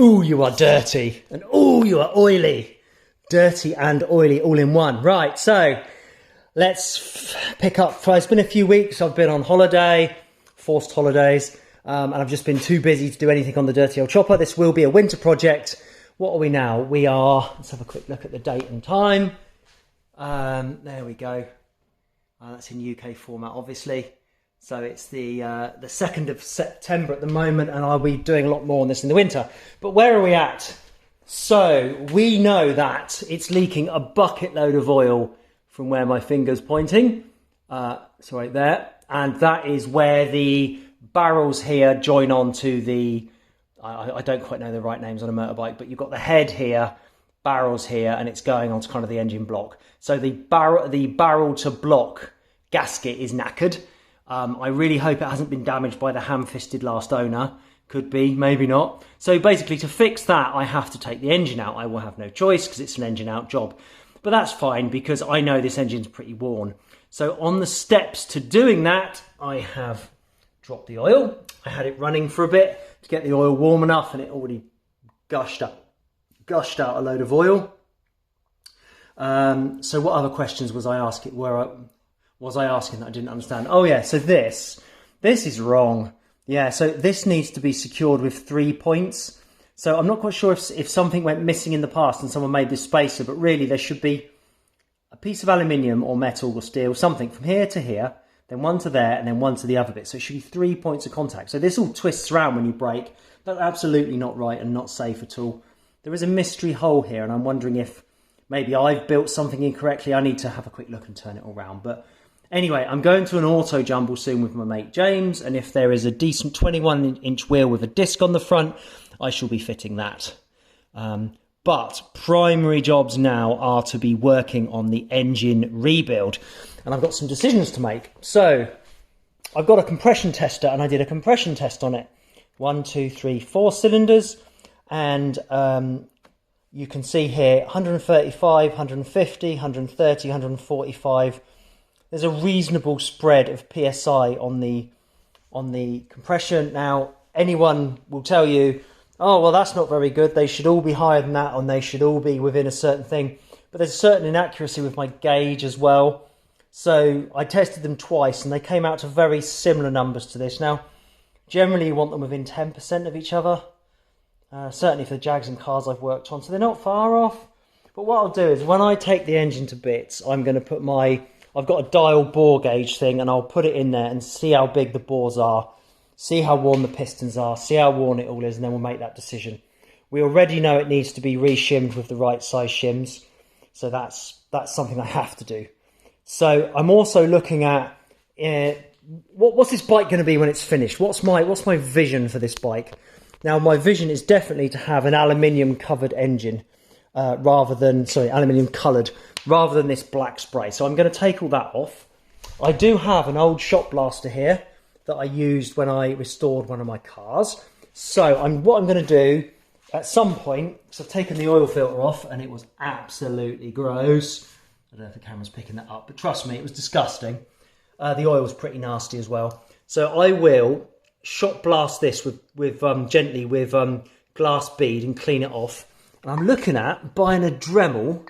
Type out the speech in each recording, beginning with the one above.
ooh, you are dirty, and ooh, you are oily. Dirty and oily all in one. Right, so let's pick up. It's been a few weeks. I've been on holiday, forced holidays, and I've just been too busy to do anything on the dirty old chopper. This will be a winter project. What are we now? We are, let's have a quick look at the date and time. There we go. That's in UK format, obviously. So it's the 2nd of September at the moment, and I'll be doing a lot more on this in the winter. But where are we at? So we know that it's leaking a bucket load of oil from where my finger's pointing. So right there. And that is where the barrels here join on to the, I don't quite know the right names on a motorbike, but you've got the head here, barrels here, and it's going on to kind of the engine block. So the barrel to block gasket is knackered. I really hope it hasn't been damaged by the ham-fisted last owner. Could be, maybe not. So basically to fix that, I have to take the engine out. I will have no choice because it's an engine out job. But that's fine because I know this engine's pretty worn. So on the steps to doing that, I have dropped the oil. I had it running for a bit to get the oil warm enough, and it already gushed out a load of oil. So what other questions was I asking? Was I asking that I didn't understand? Oh yeah, so this is wrong. Yeah, so this needs to be secured with 3 points. So I'm not quite sure if something went missing in the past and someone made this spacer, but really there should be a piece of aluminium or metal or steel, something from here to here, then one to there, and then one to the other bit. So it should be 3 points of contact. So this all twists around when you brake. That's absolutely not right and not safe at all. There is a mystery hole here, and I'm wondering if maybe I've built something incorrectly. I need to have a quick look and turn it all around. But anyway, I'm going to an auto jumble soon with my mate James, and if there is a decent 21-inch wheel with a disc on the front, I shall be fitting that. But primary jobs now are to be working on the engine rebuild, and I've got some decisions to make. So I've got a compression tester, and I did a compression test on it. 1, 2, 3, 4 cylinders, and you can see here 135, 150, 130, 145. There's a reasonable spread of PSI on the compression. Now, anyone will tell you, oh, well, that's not very good. They should all be higher than that, and they should all be within a certain thing. But there's a certain inaccuracy with my gauge as well. So I tested them twice, and they came out to very similar numbers to this. Now, generally, you want them within 10% of each other. Certainly for the Jags and cars I've worked on. So they're not far off. But what I'll do is when I take the engine to bits, I'm going to put I've got a dial bore gauge thing, and I'll put it in there and see how big the bores are, see how worn the pistons are, see how worn it all is, and then we'll make that decision. We already know it needs to be re-shimmed with the right size shims, so that's something I have to do. So I'm also looking at what's this bike going to be when it's finished? What's my vision for this bike? Now, my vision is definitely to have an aluminium covered engine aluminium coloured, rather than this black spray. So I'm going to take all that off. I do have an old shop blaster here that I used when I restored one of my cars. So what I'm going to do at some point, because I've taken the oil filter off and it was absolutely gross. I don't know if the camera's picking that up, but trust me, it was disgusting. The oil was pretty nasty as well. So I will shot blast this gently with glass bead and clean it off. And I'm looking at buying a Dremel.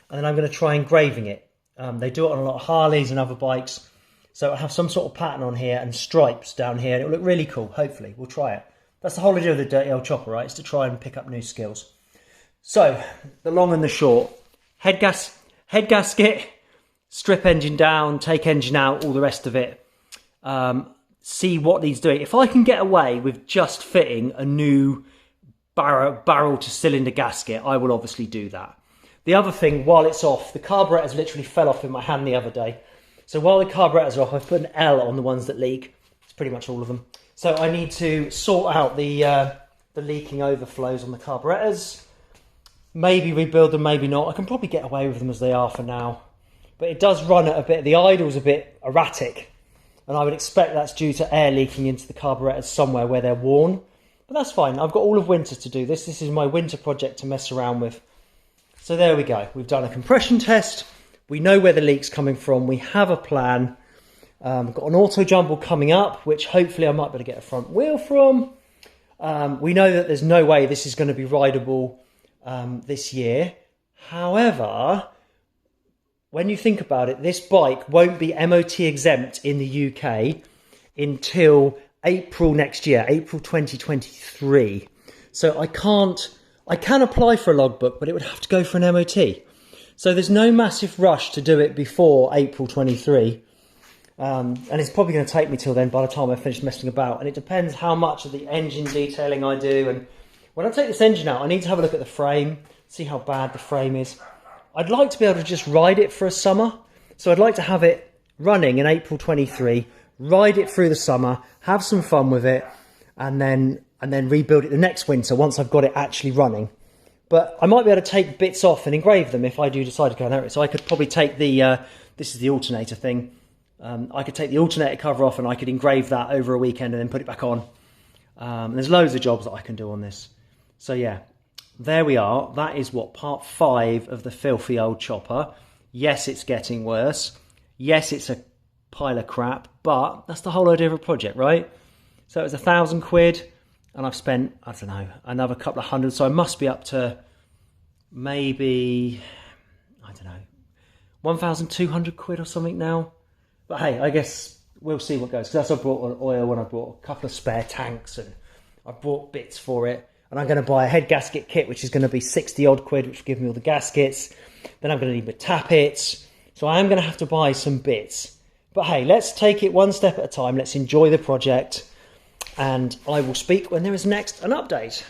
And then I'm going to try engraving it. They do it on a lot of Harleys and other bikes. So I have some sort of pattern on here and stripes down here. And it'll look really cool. Hopefully, we'll try it. That's the whole idea of the dirty old chopper, right? It's to try and pick up new skills. So the long and the short: head gasket, strip engine down, take engine out, all the rest of it. See what needs doing. If I can get away with just fitting a new barrel to cylinder gasket, I will obviously do that. The other thing, while it's off, the carburetors literally fell off in my hand the other day. So while the carburetors are off, I've put an L on the ones that leak. It's pretty much all of them. So I need to sort out the leaking overflows on the carburetors. Maybe rebuild them, maybe not. I can probably get away with them as they are for now. But it does run at a bit, the idle's a bit erratic. And I would expect that's due to air leaking into the carburetors somewhere where they're worn. But that's fine. I've got all of winter to do this. This is my winter project to mess around with. So there we go. We've done a compression test. We know where the leak's coming from. We have a plan. We've got an auto jumble coming up, which hopefully I might be able to get a front wheel from. We know that there's no way this is going to be rideable this year. However, when you think about it, this bike won't be MOT exempt in the UK until April next year, April 2023. So I can apply for a logbook, but it would have to go for an MOT. So there's no massive rush to do it before April 23. And it's probably going to take me till then by the time I finish messing about. And it depends how much of the engine detailing I do. And when I take this engine out, I need to have a look at the frame, see how bad the frame is. I'd like to be able to just ride it for a summer. So I'd like to have it running in April 23, ride it through the summer, have some fun with it, and then rebuild it the next winter once I've got it actually running. But I might be able to take bits off and engrave them if I do decide to go down it. So I could probably take the, this is the alternator thing. I could take the alternator cover off and I could engrave that over a weekend and then put it back on. There's loads of jobs that I can do on this. So yeah, there we are. That is what, part 5 of the filthy old chopper. Yes, it's getting worse. Yes, it's a pile of crap, but that's the whole idea of a project, right? So it was £1,000 and I've spent, I don't know, another couple of hundred. So I must be up to maybe, I don't know, 1,200 quid or something now. But hey, I guess we'll see what goes. Because that's I brought oil when I brought a couple of spare tanks and I bought bits for it. And I'm going to buy a head gasket kit, which is going to be 60 odd quid, which will give me all the gaskets. Then I'm going to need my tappets. So I am going to have to buy some bits. But hey, let's take it one step at a time. Let's enjoy the project. And I will speak when there is next an update.